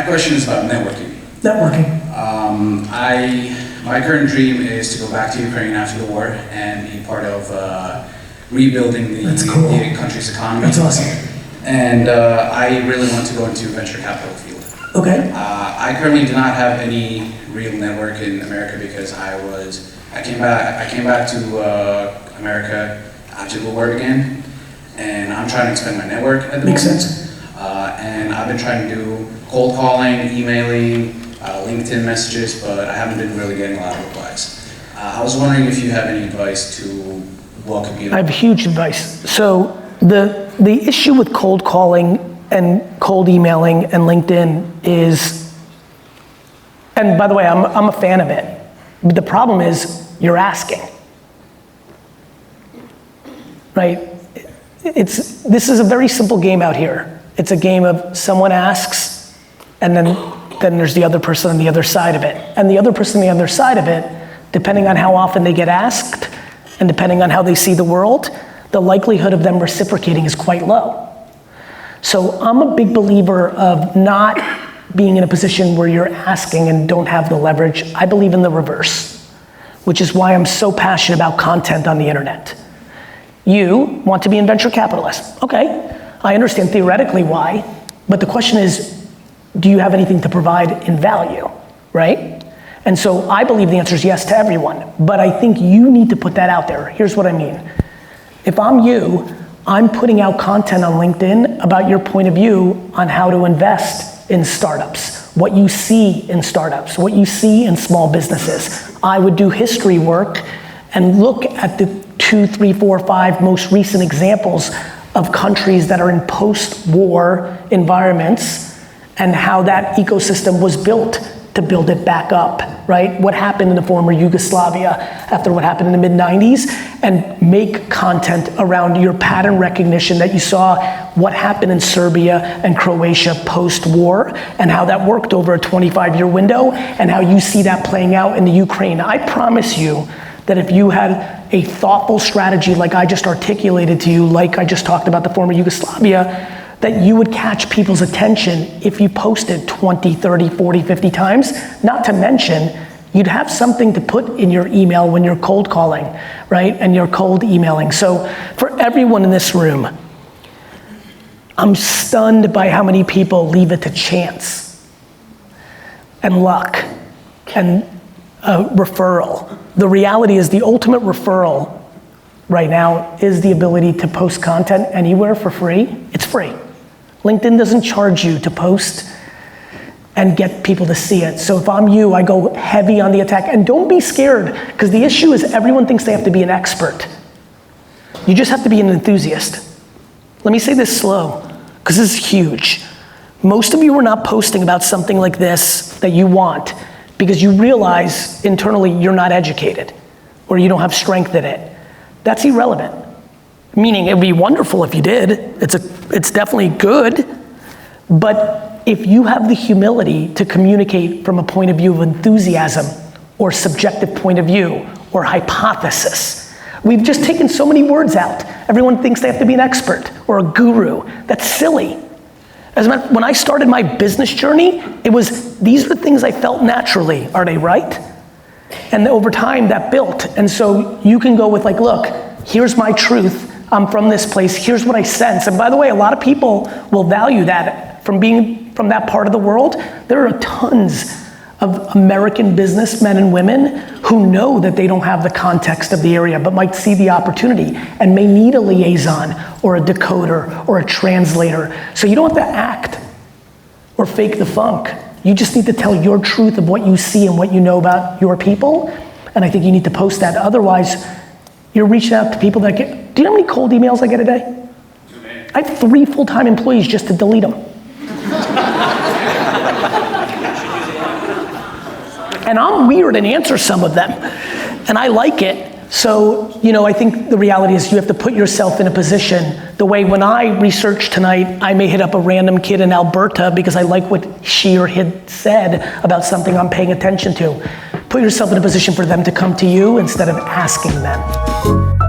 My question is about networking. Networking. My current dream is to go back to Ukraine after the war and be part of rebuilding the country's economy. That's awesome. And I really want to go into venture capital field. Okay. I currently do not have any real network in America because I came back to America after the war began, and I'm trying to expand my network at the moment. Makes sense. And I've been trying to do cold calling, emailing, LinkedIn messages, but I haven't been really getting a lot of replies. I was wondering if you have any advice to welcome you. I have huge advice. So the issue with cold calling and cold emailing and LinkedIn is, and by the way, I'm a fan of it, but the problem is you're asking, right? This is a very simple game out here. It's a game of someone asks, and then there's the other person on the other side of it. And the other person on the other side of it, depending on how often they get asked, and depending on how they see the world, the likelihood of them reciprocating is quite low. So I'm a big believer of not being in a position where you're asking and don't have the leverage. I believe in the reverse, which is why I'm so passionate about content on the internet. You want to be a venture capitalist. Okay, I understand theoretically why, but the question is, do you have anything to provide in value, right? And so I believe the answer is yes to everyone, but I think you need to put that out there. Here's what I mean. If I'm you, I'm putting out content on LinkedIn about your point of view on how to invest in startups, what you see in startups, what you see in small businesses. I would do history work and look at the 2, 3, 4, 5 most recent examples of countries that are in post-war environments and how that ecosystem was built to build it back up, right? What happened in the former Yugoslavia after what happened in the mid-90s, and make content around your pattern recognition that you saw what happened in Serbia and Croatia post-war and how that worked over a 25-year window and how you see that playing out in the Ukraine. I promise you that if you had a thoughtful strategy like I just articulated to you, like I just talked about the former Yugoslavia, that you would catch people's attention if you posted 20, 30, 40, 50 times. Not to mention, you'd have something to put in your email when you're cold calling, right? And you're cold emailing. So for everyone in this room, I'm stunned by how many people leave it to chance and luck and a referral. The reality is the ultimate referral right now is the ability to post content anywhere for free. It's free. LinkedIn doesn't charge you to post and get people to see it. So if I'm you, I go heavy on the attack. And don't be scared, because the issue is everyone thinks they have to be an expert. You just have to be an enthusiast. Let me say this slow, because this is huge. Most of you are not posting about something like this that you want because you realize internally you're not educated or you don't have strength in it. That's irrelevant. Meaning it'd be wonderful if you did. It's definitely good, but if you have the humility to communicate from a point of view of enthusiasm or subjective point of view or hypothesis, we've just taken so many words out. Everyone thinks they have to be an expert or a guru. That's silly. As a matter, when I started my business journey, it was, these are the things I felt naturally. Are they right? And over time that built. And so you can go with like, look, here's my truth. I'm from this place, here's what I sense. And by the way, a lot of people will value that from being from that part of the world. There are tons of American businessmen and women who know that they don't have the context of the area, but might see the opportunity and may need a liaison or a decoder or a translator. So you don't have to act or fake the funk. You just need to tell your truth of what you see and what you know about your people. And I think you need to post that. Otherwise, you're reaching out to people that get, do you know how many cold emails I get a day? I have 3 full-time employees just to delete them. And I'm weird and answer some of them. And I like it. So, I think the reality is you have to put yourself in a position, the way when I research tonight, I may hit up a random kid in Alberta because I like what she or he said about something I'm paying attention to. Put yourself in a position for them to come to you instead of asking them.